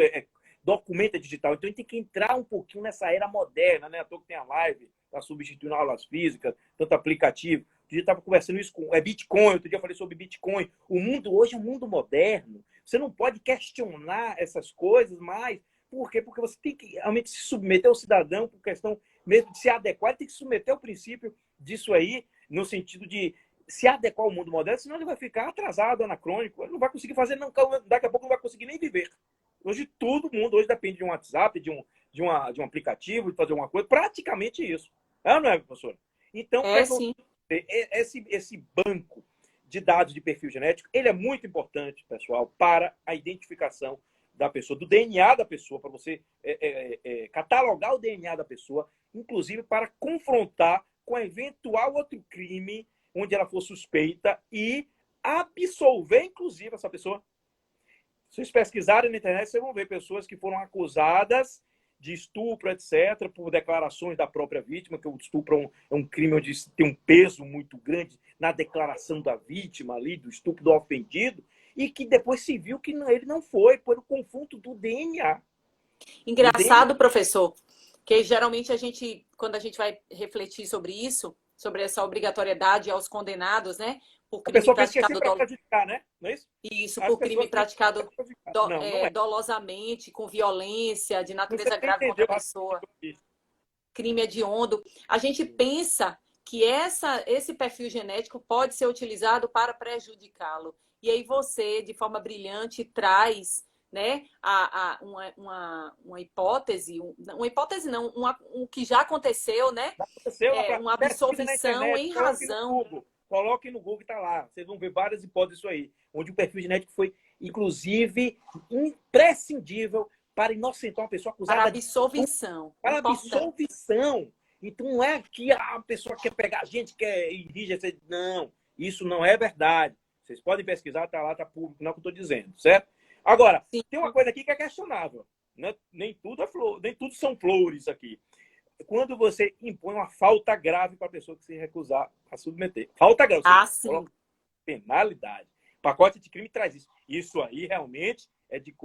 documento digital. Então a gente tem que entrar um pouquinho nessa era moderna, né? À toa que tem a live, está substituindo aulas físicas, tanto aplicativo. Outro dia eu estava conversando isso com Bitcoin, outro dia eu falei sobre Bitcoin. O mundo hoje é um mundo moderno. Você não pode questionar essas coisas mais. Por quê? Porque você tem que realmente se submeter ao cidadão por questão mesmo de se adequar, ele tem que se submeter ao princípio disso aí, no sentido de se adequar ao mundo moderno, senão ele vai ficar atrasado, anacrônico, ele não vai conseguir fazer, não, daqui a pouco não vai conseguir nem viver. Hoje todo mundo hoje depende de um WhatsApp, de um aplicativo, de fazer alguma coisa, praticamente isso. É ou não é, professor? Então, sim. Esse banco de dados de perfil genético, ele é muito importante, pessoal, para a identificação da pessoa, do DNA da pessoa, para você catalogar o DNA da pessoa, inclusive para confrontar com eventual outro crime onde ela for suspeita e absolver, inclusive, essa pessoa. Se vocês pesquisarem na internet, vocês vão ver pessoas que foram acusadas de estupro, etc., por declarações da própria vítima, que o estupro é um crime onde tem um peso muito grande na declaração da vítima ali, do estupro do ofendido, e que depois se viu que ele não foi, pelo confronto do DNA. Engraçado, professor, que geralmente quando a gente vai refletir sobre isso, sobre essa obrigatoriedade aos condenados, né? Por crime praticado prejudicar, né? Não é isso? Isso, por crime praticado dolosamente, com violência, de natureza grave contra a pessoa. Crime hediondo. A gente pensa que esse perfil genético pode ser utilizado para prejudicá-lo. E aí você, de forma brilhante, traz, né, uma hipótese, uma hipótese não, um que já aconteceu, né? Uma absolvição em razão. Coloquem no Google, está lá. Vocês vão ver várias hipóteses disso aí, onde o perfil genético foi, inclusive, imprescindível para inocentar uma pessoa acusada para absolvição. Para absolvição. Então não é que a pessoa quer pegar a gente, quer irrigir. Não, isso não é verdade. Vocês podem pesquisar, está lá, está público, não é o que eu estou dizendo, certo? Agora, sim, tem uma coisa aqui que é questionável. Né? Nem tudo são flores aqui. Quando você impõe uma falta grave para a pessoa que se recusar a submeter. Falta grave. Sim. Penalidade. O pacote de crime traz isso. Isso aí realmente é de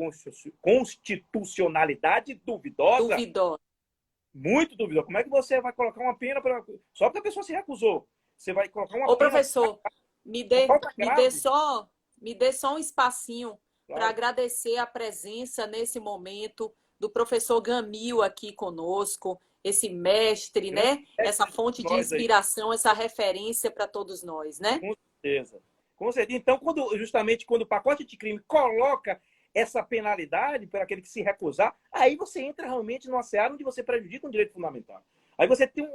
constitucionalidade duvidosa. Duvidosa. Muito duvidosa. Como é que você vai colocar uma pena só porque a pessoa se recusou? Você vai colocar uma pena... pena... professor, Uma dê, falta grave. me dê só um espacinho para Claro. agradecer a presença nesse momento do professor Gamil aqui conosco, esse mestre, Grande né? Essa mestre de fonte de nós aí. inspiração, essa referência para todos nós, né? Com certeza. Com certeza. Então, justamente quando o pacote de crime coloca essa penalidade para aquele que se recusar, aí você entra realmente numa seara onde você prejudica um direito fundamental. Aí você tem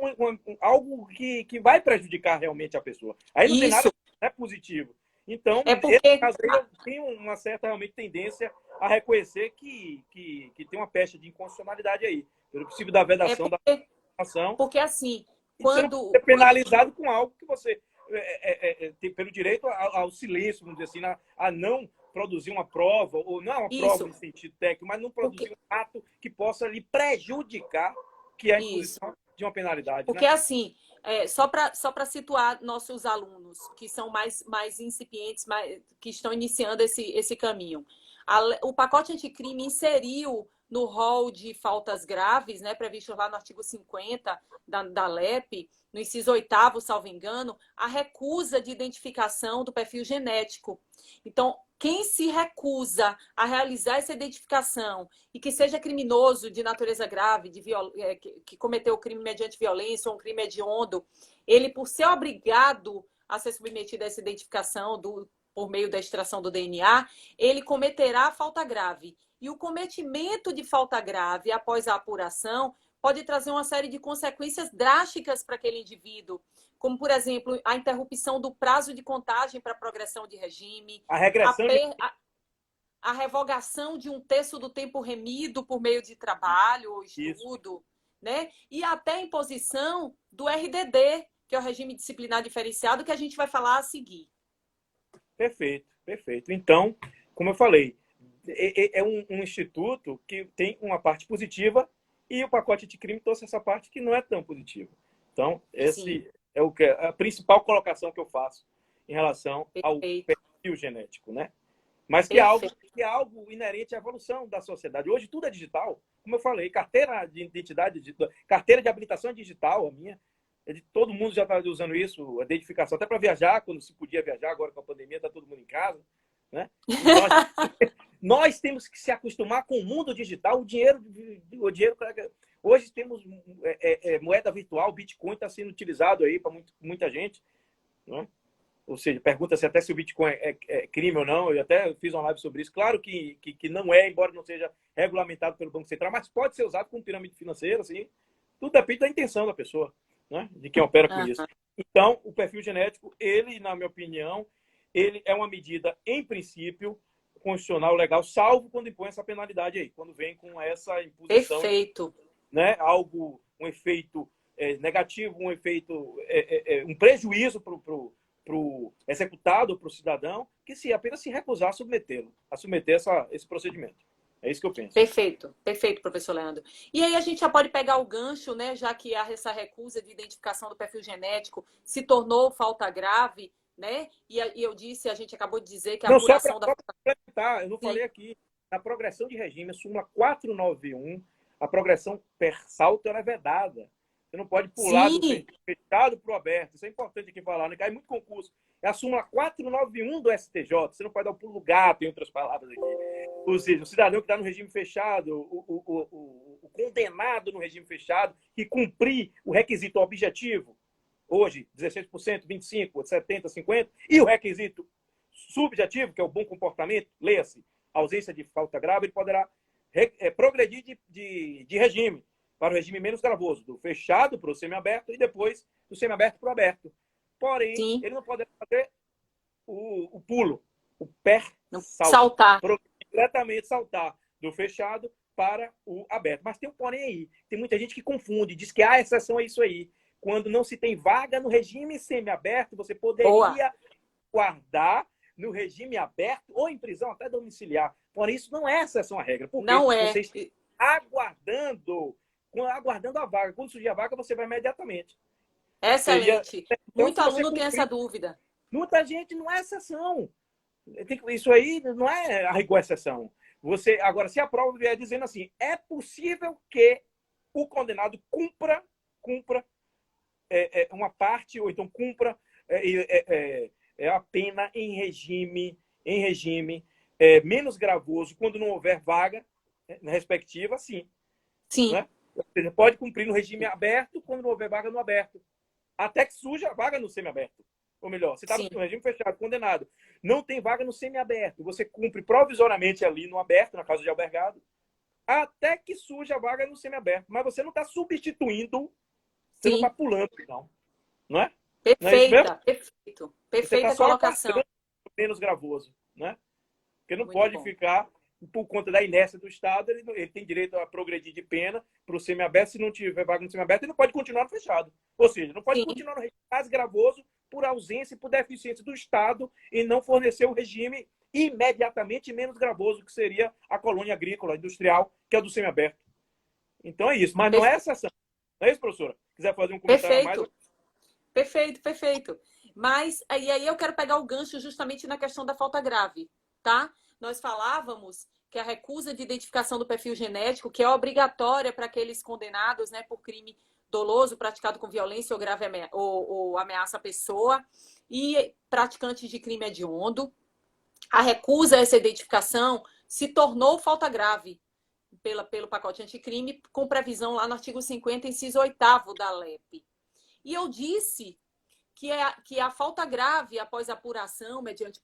algo que vai prejudicar realmente a pessoa. Aí não tem nada Isso. que não é positivo. Então, É nesse porque caso aí, eu tenho uma certa realmente tendência a reconhecer que tem uma pecha de inconstitucionalidade aí. Pelo princípio da é vedação da porque, ação, porque assim, e você não pode ser quando penalizado com algo que você tem pelo direito ao silêncio, vamos dizer assim, a não produzir uma prova, ou não uma prova isso, no sentido técnico, mas não produzir porque um ato que possa lhe prejudicar, que é a isso. imposição de uma penalidade, Porque, né? assim, só para situar nossos alunos, que são mais incipientes, que estão iniciando esse caminho. O pacote anticrime inseriu no rol de faltas graves, né, previsto lá no artigo 50 da LEP, no inciso 8º, salvo engano, a recusa de identificação do perfil genético. Então, quem se recusa a realizar essa identificação e que seja criminoso de natureza grave, que cometeu o crime mediante violência ou um crime hediondo, ele, por ser obrigado a ser submetido a essa identificação por meio da extração do DNA, ele cometerá falta grave. E o cometimento de falta grave após a apuração pode trazer uma série de consequências drásticas para aquele indivíduo, como, por exemplo, a interrupção do prazo de contagem para progressão de regime, A a, regressão de... per, a, a revogação de um terço do tempo remido por meio de trabalho ou Isso, estudo, né? E até a imposição do RDD, que é o regime disciplinar diferenciado, que a gente vai falar a seguir. perfeito, perfeito. Então, como eu falei, é um instituto que tem uma parte positiva e o pacote de crime trouxe essa parte que não é tão positiva. Então, Sim, esse é o que a principal colocação que eu faço em relação ao perfeito, perfil genético, né? Mas perfeito. que é algo inerente à evolução da sociedade. Hoje tudo é digital. Como eu falei, carteira de identidade digital, carteira de habilitação é digital, a minha. Todo mundo já está usando isso, a identificação, até para viajar, quando se podia viajar, agora com a pandemia, está todo mundo em casa. Né? Então, nós temos que se acostumar com o mundo digital, o dinheiro hoje temos moeda virtual, Bitcoin está sendo utilizado aí para muita gente. Né? Ou seja, pergunta-se até se o Bitcoin é crime ou não. Eu até fiz uma live sobre isso. Claro que não é, embora não seja regulamentado pelo Banco Central, mas pode ser usado como pirâmide financeira, assim. Tudo depende da intenção da pessoa, né? De quem opera com isso. Então, o perfil genético, ele, na minha opinião, ele é uma medida, em princípio, constitucional, legal, salvo quando impõe essa penalidade aí, quando vem com essa imposição, Perfeito. né? Um efeito negativo, um efeito, um prejuízo para o executado, para o cidadão, que se apenas se recusar a submetê-lo, a submeter esse procedimento. É isso que eu penso. Perfeito, perfeito, professor Leandro. E aí a gente já pode pegar o gancho, né, já que essa recusa de identificação do perfil genético se tornou falta grave, né? E eu disse, a gente acabou de dizer que a Não, apuração da... só para complementar, eu não Sim, falei aqui, na progressão de regime, a súmula 491, a progressão per salto ela é vedada. Você não pode pular do sim, fechado para o aberto. Isso é importante aqui falar, né? Cai muito concurso. É a súmula 491 do STJ. Você não pode dar o pulo do gato, em outras palavras aqui. Ou seja, o cidadão que está no regime fechado, o condenado no regime fechado, que cumprir o requisito objetivo, hoje 16%, 25%, 70%, 50%, e o requisito subjetivo, que é o bom comportamento, leia-se, ausência de falta grave, ele poderá progredir de regime para o regime menos gravoso, do fechado para o semiaberto e depois do semiaberto para o aberto. Porém, sim. ele não poderá fazer o pulo, o per Não salto, saltar. diretamente saltar do fechado para o aberto. Mas tem um porém aí. Tem muita gente que confunde, diz que a exceção é isso aí. Quando não se tem vaga no regime semiaberto, você Boa. poderia guardar no regime aberto ou em prisão até domiciliar. Por isso, não é exceção à regra. Porque Não você é. está aguardando a vaga. Quando surgir a vaga, você vai imediatamente. Seja, Excelente. então, Muito se você aluno tem essa cumprir, dúvida. muita gente não é exceção. Isso aí não é a rigor exceção. Agora, se a prova vier dizendo assim, é possível que o condenado cumpra uma parte, ou então cumpra é a pena em regime menos gravoso quando não houver vaga na respectiva, sim. Sim. Né? Você pode cumprir no regime aberto quando não houver vaga no aberto. Até que surja a vaga no semiaberto. Ou melhor, você está no regime fechado, condenado. Não tem vaga no semiaberto. Você cumpre provisoriamente ali no aberto, na casa de albergado, até que surja a vaga no semiaberto. Mas você não está substituindo, você não está pulando, não. Não é? Não é isso mesmo? Perfeito. Você está Perfeita só colocação. menos gravoso. Né? Porque não Muito pode bom. ficar, por conta da inércia do Estado, ele tem direito a progredir de pena para o semiaberto. Se não tiver vaga no semiaberto, ele não pode continuar no fechado. Ou seja, não pode continuar no regime mais gravoso por ausência e por deficiência do Estado em não fornecer o regime imediatamente menos gravoso, que seria a colônia agrícola, industrial, que é o do semiaberto. Então é isso. Mas não é essa ação. Não é isso, professora? Quiser fazer um comentário a mais? Perfeito. Mas aí eu quero pegar o gancho justamente na questão da falta grave, tá? Nós falávamos que a recusa de identificação do perfil genético, que é obrigatória para aqueles condenados, né, por crime doloso praticado com violência ou grave ou ameaça à pessoa, e praticantes de crime hediondo. A recusa a essa identificação se tornou falta grave pelo pacote anticrime, com previsão lá no artigo 50, inciso 8º da LEP. E eu disse que a falta grave após apuração, mediante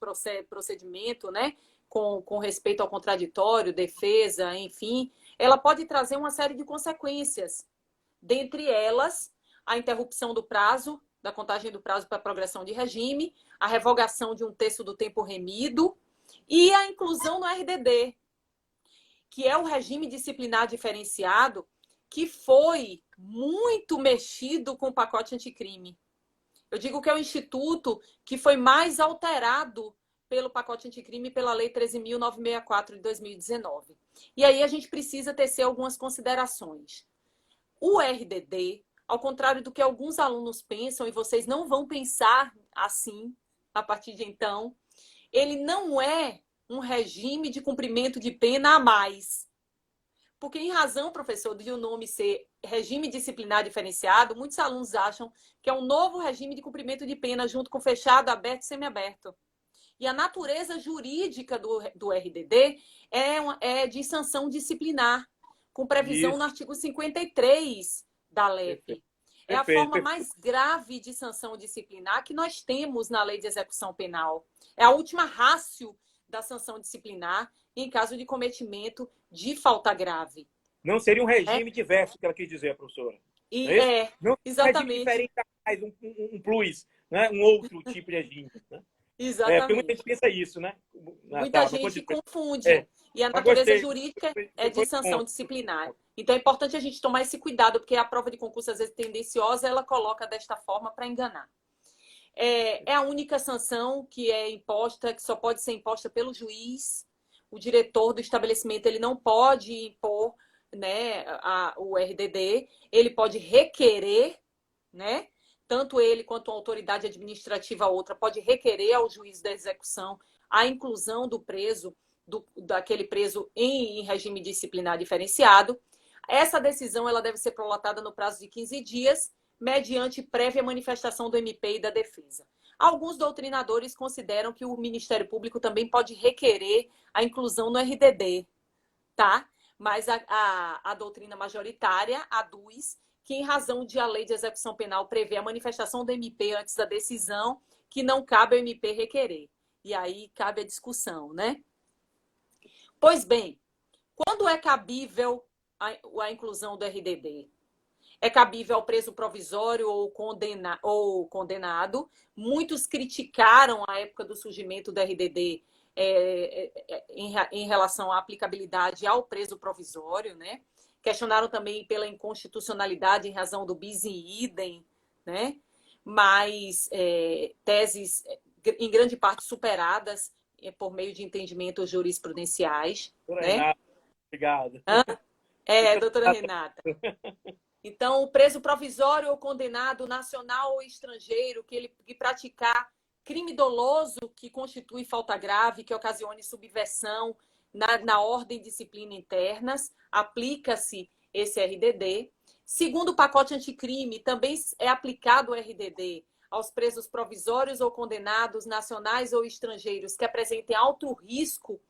procedimento, né, com respeito ao contraditório, defesa, enfim, ela pode trazer uma série de consequências. Dentre elas, a interrupção do prazo, da contagem do prazo para progressão de regime, a revogação de um terço do tempo remido e a inclusão no RDD, que é o regime disciplinar diferenciado, que foi muito mexido com o pacote anticrime. Eu digo que é o instituto que foi mais alterado pelo pacote anticrime e pela Lei 13.964 de 2019. E aí a gente precisa tecer algumas considerações. O RDD, ao contrário do que alguns alunos pensam, e vocês não vão pensar assim a partir de então, ele não é um regime de cumprimento de pena a mais. Porque, em razão, professor, de o nome ser regime disciplinar diferenciado, muitos alunos acham que é um novo regime de cumprimento de pena junto com fechado, aberto e semiaberto. E a natureza jurídica do RDD é de sanção disciplinar, com previsão no artigo 53 da LEP. É a forma mais grave de sanção disciplinar que nós temos na Lei de Execução Penal. É a última ratio da sanção disciplinar em caso de cometimento de falta grave. Não seria um regime diverso, que ela quis dizer, professora. Não exatamente. Um regime diferente, mais um plus, né? Um outro tipo de regime. Né? Exatamente. Porque muita gente pensa isso, né? Muita gente confunde. E a natureza jurídica é de sanção disciplinar. Então é importante a gente tomar esse cuidado, porque a prova de concurso, às vezes, tendenciosa, ela coloca desta forma para enganar. É a única sanção que é imposta, que só pode ser imposta pelo juiz. O diretor do estabelecimento ele não pode impor, né, o RDD. Ele pode requerer, né? Tanto ele quanto a autoridade administrativa outra pode requerer ao juiz da execução a inclusão do preso, daquele preso em regime disciplinar diferenciado. Essa decisão ela deve ser prolatada no prazo de 15 dias, mediante prévia manifestação do MP e da defesa. Alguns doutrinadores consideram que o Ministério Público também pode requerer a inclusão no RDD, tá? Mas a doutrina majoritária aduz que, em razão de a Lei de Execução Penal prever a manifestação do MP antes da decisão, que não cabe ao MP requerer. E aí cabe a discussão, né? Pois bem, quando é cabível a inclusão do RDD? É cabível ao preso provisório ou condenado. Muitos criticaram a época do surgimento do RDD em relação à aplicabilidade ao preso provisório, né? Questionaram também pela inconstitucionalidade em razão do bis in idem, né? Mas teses, em grande parte, superadas por meio de entendimentos jurisprudenciais. Né? Obrigado. Doutora Renata. Então, o preso provisório ou condenado, nacional ou estrangeiro, que praticar crime doloso que constitui falta grave, que ocasione subversão na ordem e disciplina internas, aplica-se esse RDD. Segundo o pacote anticrime, também é aplicado o RDD aos presos provisórios ou condenados, nacionais ou estrangeiros, que apresentem alto risco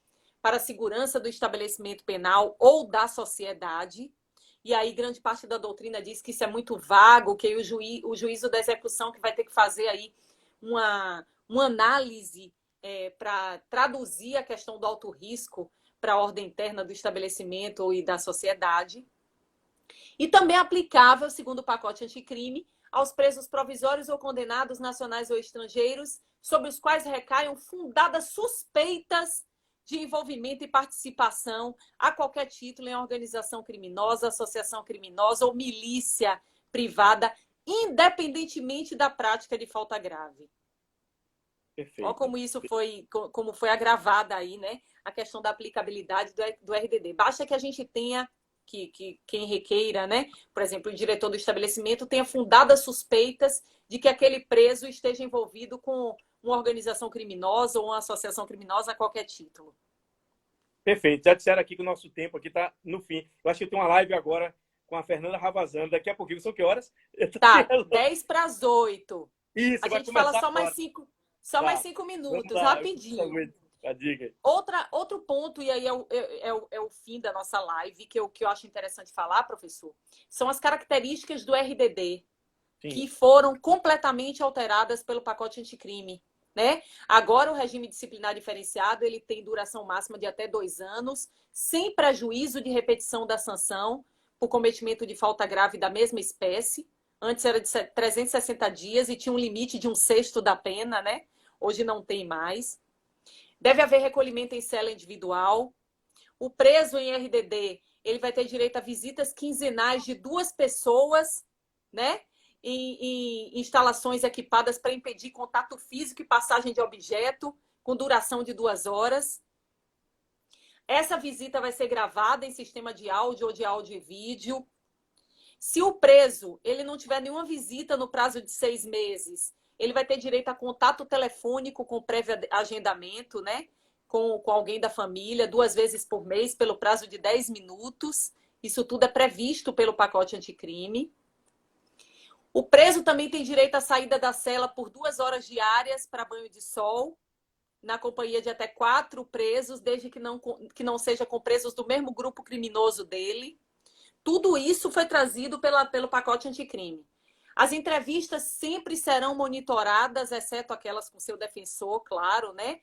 para a segurança do estabelecimento penal ou da sociedade. E aí grande parte da doutrina diz que isso é muito vago, que o juízo da execução que vai ter que fazer aí uma análise para traduzir a questão do alto risco para a ordem interna do estabelecimento e da sociedade. E também aplicável, segundo o pacote anticrime, aos presos provisórios ou condenados, nacionais ou estrangeiros, sobre os quais recaiam fundadas suspeitas de envolvimento e participação a qualquer título em organização criminosa, associação criminosa ou milícia privada, independentemente da prática de falta grave. Perfeito. Olha como foi agravada aí, né? A questão da aplicabilidade do RDD. Basta que a gente tenha, que quem requeira, né? Por exemplo, o diretor do estabelecimento tenha fundadas suspeitas de que aquele preso esteja envolvido com uma organização criminosa ou uma associação criminosa a qualquer título. Perfeito. Já disseram aqui que o nosso tempo aqui está no fim. Eu acho que tem uma live agora com a Fernanda Ravazano. Daqui a pouquinho. São que horas? Tá, 10:50. Isso, a gente fala só mais 5 minutos, lá, rapidinho. A dica. Outro ponto, e aí é o fim da nossa live, que eu acho interessante falar, professor, são as características do RDD, sim, que foram completamente alteradas pelo pacote anticrime. Né? Agora, o regime disciplinar diferenciado ele tem duração máxima de até 2 anos, sem prejuízo de repetição da sanção por cometimento de falta grave da mesma espécie. Antes era de 360 dias e tinha um limite de 1/6 da pena, né? Hoje não tem mais. Deve haver recolhimento em cela individual. O preso em RDD ele vai ter direito a visitas quinzenais de 2 pessoas, né? Em instalações equipadas para impedir contato físico e passagem de objeto, com duração de 2 horas. Essa visita vai ser gravada em sistema de áudio ou de áudio e vídeo. Se o preso ele não tiver nenhuma visita no prazo de 6 meses, ele vai ter direito a contato telefônico com prévio agendamento, né? Com alguém da família, 2 vezes por mês, pelo prazo de 10 minutos. Isso tudo é previsto pelo pacote anticrime. O preso também tem direito à saída da cela por 2 horas diárias para banho de sol, na companhia de até 4 presos, desde que não seja com presos do mesmo grupo criminoso dele. Tudo isso foi trazido pelo pacote anticrime. As entrevistas sempre serão monitoradas, exceto aquelas com seu defensor, claro, né?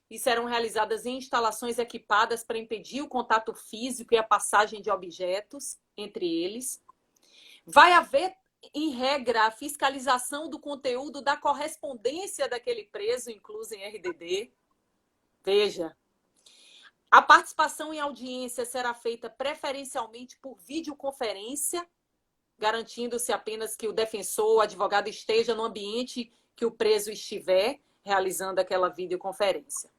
E serão realizadas em instalações equipadas para impedir o contato físico e a passagem de objetos entre eles. Vai haver, em regra, a fiscalização do conteúdo da correspondência daquele preso, incluso em RDD. Veja. A participação em audiência será feita preferencialmente por videoconferência, garantindo-se apenas que o defensor ou o advogado esteja no ambiente que o preso estiver realizando aquela videoconferência.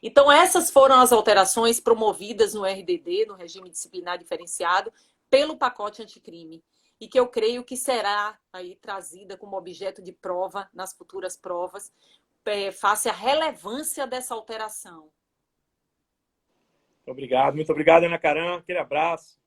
Então, essas foram as alterações promovidas no RDD, no regime disciplinar diferenciado, pelo pacote anticrime, e que eu creio que será aí trazida como objeto de prova nas futuras provas, face à relevância dessa alteração. Muito obrigado, Ana Caram. Aquele abraço.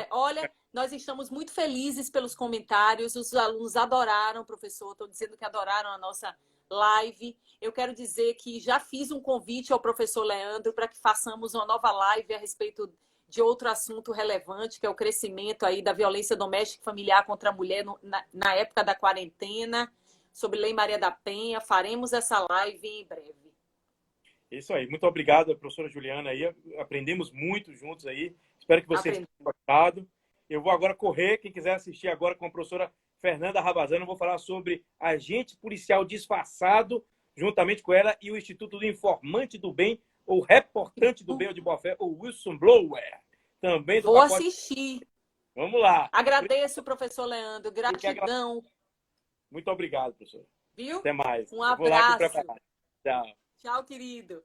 Olha, nós estamos muito felizes pelos comentários. Os alunos adoraram, professor. Estou dizendo que adoraram a nossa live. Eu quero dizer que já fiz um convite ao professor Leandro para que façamos uma nova live a respeito de outro assunto relevante, que é o crescimento aí da violência doméstica e familiar contra a mulher na época da quarentena, sobre Lei Maria da Penha. Faremos essa live em breve. Isso aí. Muito obrigado, professora Juliana. Aí. Aprendemos muito juntos aí. Espero que vocês tenham gostado. Eu vou agora correr. Quem quiser assistir agora com a professora Fernanda Ravazano, eu vou falar sobre agente policial disfarçado, juntamente com ela, e o Instituto do Informante do Bem, ou Reportante do Bem, ou de boa fé, ou Whistleblower. Também do Vou pacote... assistir. Vamos lá. Agradeço, professor Leandro. Gratidão. Muito obrigado, professor. Viu? Até mais. Um abraço. Tchau. Tchau, querido.